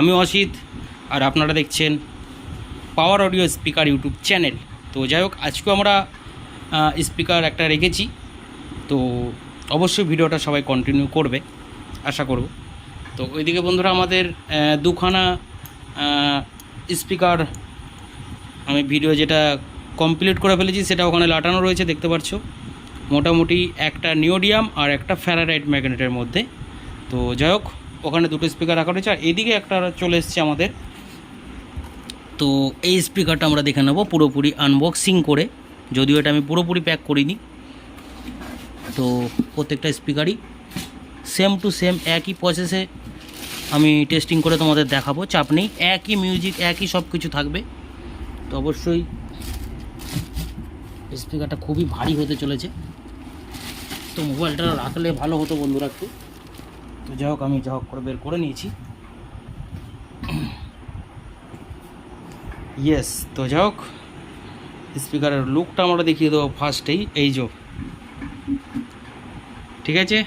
আমি অসিত, আর আপনারা দেখছেন পাওয়ার অডিও স্পিকার ইউটিউব চ্যানেল। তো যাই হোক, আজকেও আমরা স্পিকার একটা রেখেছি, তো অবশ্যই ভিডিওটা সবাই কন্টিনিউ করবে আশা করব। তো ওইদিকে বন্ধুরা আমাদের দুখানা স্পিকার আমি ভিডিও যেটা কমপ্লিট করে ফেলেছি সেটা ওখানে লাটানো রয়েছে, দেখতে পাচ্ছ। মোটামুটি একটা নিওডিয়াম আর একটা ফ্যারাডাইট ম্যাগনেটের মধ্যে। তো যাই হোক, ওখানে দুটো স্পিকার রাখা রয়েছে, আর এদিকে একটা চলে এসছে আমাদের। তো এই স্পিকারটা আমরা দেখে নেব পুরোপুরি আনবক্সিং করে, যদিও এটা আমি পুরোপুরি প্যাক করিনি। তো প্রত্যেকটা স্পিকারই সেম টু সেম একই প্রসেসে আমি টেস্টিং করে তোমাদের দেখাবো, চাপ নেই। একই মিউজিক, একই সব কিছু থাকবে। তো অবশ্যই স্পিকারটা খুবই ভারী হতে চলেছে, তো মোবাইলটা রাখলে ভালো হতো বন্ধুরা একটু। তো যাই হোক, আমি যা হোক করে বের করে নিয়েছি। ইয়েস, তো যাই হোক, স্পিকারের লুকটা আমরা দেখিয়ে দেবো ফার্স্টেই। এই যে, ঠিক আছে,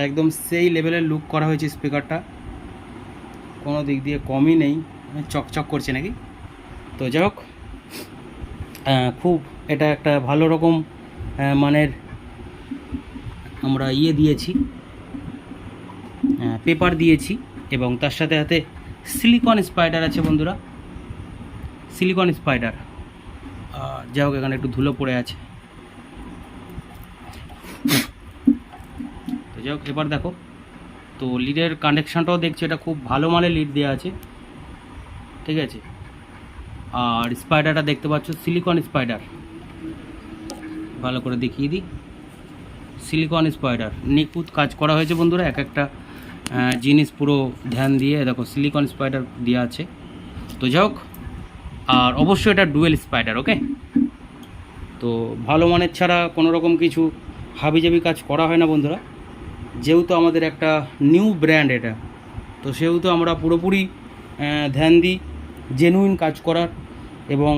একদম সেই লেভেলের লুক করা হয়েছে স্পিকারটা, কোনো দিক দিয়ে কমই নেই, চকচক করছে নাকি। তো যাই হোক, খুব এটা একটা ভালো রকম মানের আমরা দিয়েছি, পেপার দিয়েছি, এবং তার সাথে সাথে সিলিকন স্পাইডার আছে বন্ধুরা, সিলিকন স্পাইডার। যাই হোক, এখানে একটু ধুলো পড়ে আছে। তো যাই হোক, এবার দেখো, তো লিডের কানেকশানটাও দেখছি, এটা খুব ভালো মানের লিড দেওয়া আছে, ঠিক আছে। আর স্পাইডারটা দেখতে পাচ্ছ সিলিকন স্পাইডার, ভালো করে দেখিয়ে দিই। সিলিকন স্পাইডার নিখুঁত কাজ করা হয়েছে বন্ধুরা, এক একটা জিনিস পুরো ধ্যান দিয়ে দেখো সিলিকন স্পাইডার দেওয়া আছে। তো যাই হোক, আর অবশ্যই এটা ডুয়েল স্পাইডার, ওকে। তো ভালো মানের ছাড়া কোনো রকম কিছু হাবিজাবি কাজ করা হয় না বন্ধুরা, যেহেতু আমাদের একটা নিউ ব্র্যান্ড এটা, তো সেহেতু আমরা পুরোপুরি ধ্যান দিই জেনুইন কাজ করার, এবং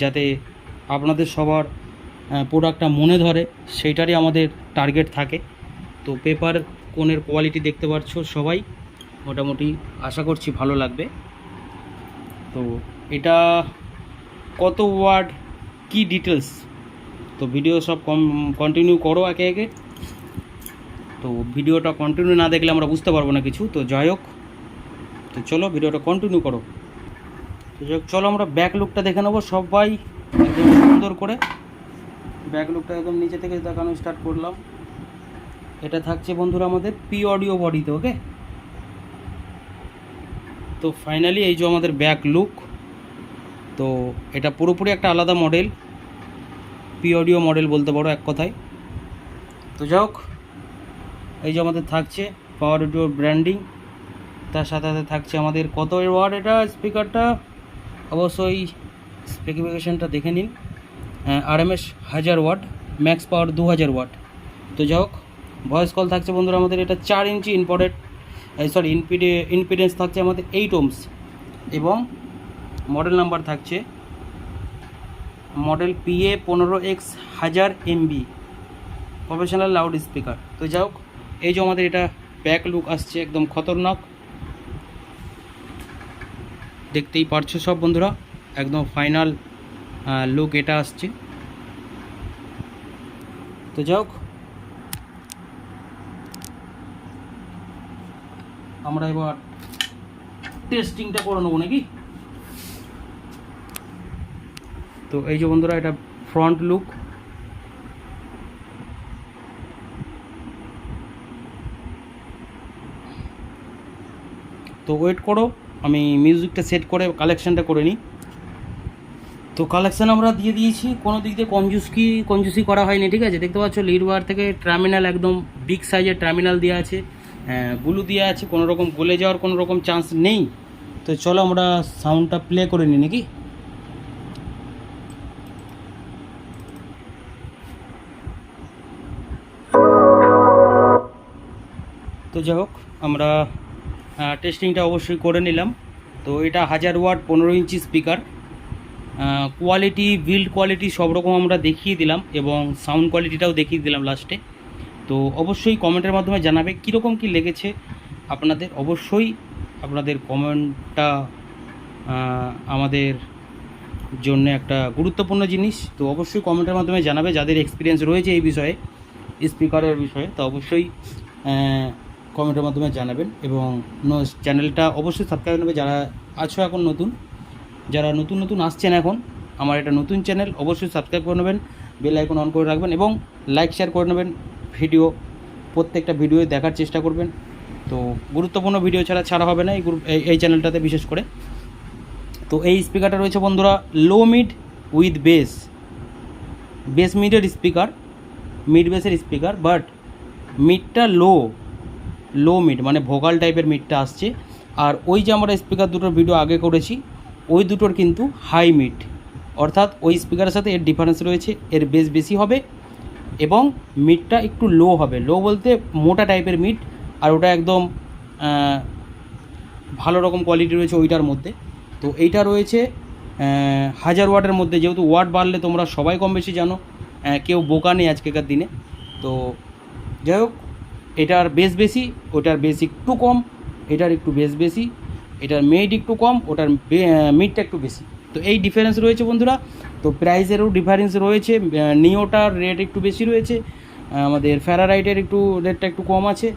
যাতে আপনাদের সবার প্রোডাক্টটা মনে ধরে সেইটারই আমাদের টার্গেট থাকে। তো পেপার কোণের কোয়ালিটি দেখতে পাচ্ছ সবাই, মোটামুটি আশা করছি ভালো লাগবে। তো এটা কত ওয়াট, কি ডিটেলস, তো ভিডিও সব কন্টিনিউ করো একে একে। তো ভিডিওটা কন্টিনিউ না দেখলে আমরা বুঝতে পারবো না কিছু। তো যাই হোক, তো চলো ভিডিওটা কন্টিনিউ করো। তো যাই হোক, চলো আমরা ব্যাক লুকটা দেখে নেবো সবাই একদম সুন্দর করে। ব্যাক লুকটা একদম নিচে থেকে দেখানো স্টার্ট করলাম। এটা থাকছে বন্ধুরা আমাদের পি অডিও বডিতে, ওকে। তো ফাইনালি এই যে আমাদের ব্যাক লুক, তো এটা পুরোপুরি একটা আলাদা মডেল, পি অডিও মডেল বলতে পারো এক কথায়। তো যাই হোক, এই যে আমাদের থাকছে পাওয়ার অডিও ব্র্যান্ডিং, তার সাথে সাথে থাকছে আমাদের কত ওয়াট এটা স্পিকারটা, অবশ্যই স্পেসিফিকেশানটা দেখে নিন। আরএমএস 1000 ওয়াট, ম্যাক্স পাওয়ার 2000 ওয়াট। তো যাই হোক, ভয়েস কল থাকছে বন্ধুরা আমাদের এটা 4 ইঞ্চি ইম্পিডেন্স থাকছে আমাদের 8 ohms, এবং মডেল নাম্বার থাকছে model PA15X1000 MB professional loud speaker. তো যাই হোক, এই যে আমাদের এটা ব্যাক লুক আসছে, একদম খতরনাক, দেখতেই পারছো সব বন্ধুরা, একদম ফাইনাল লুক এটা আসছে। তো যাই হোক, আমরা এবার টেস্টিংটা করে নেবো নাকি। তো এই যে বন্ধুরা, এটা ফ্রন্ট লুক, তো ওয়েট করো, আমি মিউজিকটা সেট করে কালেকশানটা করে নিই। তো কালেকশান আমরা দিয়ে দিয়েছি, কোনো দিক দিয়ে কঞ্জুসি করা হয়নি, ঠিক আছে। দেখতে পাচ্ছ লিড ওয়্যার থেকে টার্মিনাল একদম বিগ সাইজের টার্মিনাল দেওয়া আছে, ব্লু দেওয়া আছে, কোনো রকম গলে যাওয়ার কোনো রকম চান্স নেই। তো চলো আমরা সাউন্ডটা প্লে করে নিই নাকি। তো যাই হোক, আমরা টেস্টিংটা অবশ্যই করে নিলাম। তো এটা 1000 watt 15 inch speaker, quality, build quality সব রকম আমরা দেখিয়ে দিলাম, এবং সাউন্ড কোয়ালিটিটাও দেখিয়ে দিলাম লাস্টে। তো অবশ্যই কমেন্টের মাধ্যমে জানাবে কীরকম কী লেগেছে আপনাদের। অবশ্যই আপনাদের কমেন্টটা আমাদের জন্য একটা গুরুত্বপূর্ণ জিনিস। তো অবশ্যই কমেন্টের মাধ্যমে জানাবে, যাদের এক্সপিরিয়েন্স রয়েছে এই বিষয়ে, স্পিকারের বিষয়ে, তো অবশ্যই কমেন্টের মাধ্যমে জানাবেন। এবং চ্যানেলটা অবশ্যই সাবস্ক্রাইব নেবে যারা আছো এখন নতুন, যারা নতুন নতুন আসছেন এখন, আমার এটা নতুন চ্যানেল, অবশ্যই সাবস্ক্রাইব করে নেবেন, বেল আইকন অন করে রাখবেন এবং লাইক শেয়ার করে নেবেন। ভিডিও প্রত্যেকটা ভিডিও দেখার চেষ্টা করবেন। তো গুরুত্বপূর্ণ ভিডিও ছাড়া হবে না এই চ্যানেলটাতে বিশেষ করে। তো এই স্পিকারটা রয়েছে বন্ধুরা লো মিড উইথ বেস মিডের স্পিকার, মিড বেসের স্পিকার, বাট মিডটা লো মিড মানে ভোকাল টাইপের মিডটা আসছে। আর ওই যে আমরা স্পিকার দুটোর ভিডিও আগে করেছি ওই দুটোর কিন্তু হাই মিড, অর্থাৎ ওই স্পিকারের সাথে এর ডিফারেন্স রয়েছে, এর বেস বেশি হবে এবং মিডটা একটু লো হবে। লো বলতে মোটা টাইপের মিড, আর ওটা একদম ভালো রকম কোয়ালিটি রয়েছে ওইটার মধ্যে। তো এইটা রয়েছে 1000 ওয়াটের মধ্যে, যেহেতু ওয়াট বাড়লে তোমরা সবাই কম বেশি জানো, কেউ বোকা নেই আজকেকার দিনে। তো যাই হোক, এটার বেস বেশি, ওটার বেস একটু কম, এটার একটু বেস বেশি, এটার মিড একটু কম, ওটার মিডটা একটু বেশি। তো এই ডিফারেন্স রয়েছে বন্ধুরা। তো প্রাইসেরও ডিফারেন্স রয়েছে, নিওটার রেট একটু বেশি রয়েছে, আমাদের ফ্যারারাইটের একটু রেটটা একটু কম আছে,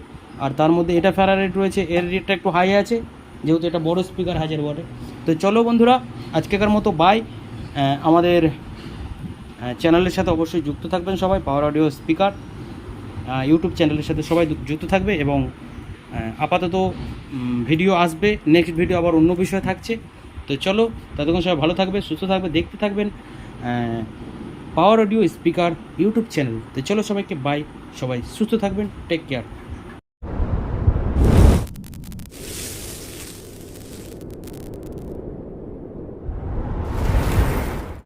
আর তার মধ্যে এটা ফ্যারারাইট রয়েছে, এর রেটটা একটু হাই আছে, যেহেতু এটা বড় স্পিকার 1000 ওয়াটের। তো চলো বন্ধুরা, আজকেকার মতো বাই। আমাদের চ্যানেলের সাথে অবশ্যই যুক্ত থাকবেন সবাই, পাওয়ার অডিও স্পিকার ইউটিউব চ্যানেলের সাথে সবাই যুক্ত থাকবে। এবং আপাতত ভিডিও আসবে, নেক্সট ভিডিও আবার অন্য বিষয় থাকছে। তো চলো, ততক্ষণ সবাই ভালো থাকবে, সুস্থ থাকবে, দেখতে থাকবেন পাওয়ার অডিও স্পিকার ইউটিউব চ্যানেল। তো চলো সবাইকে বাই, সবাই সুস্থ থাকবেন, টেক কেয়ার।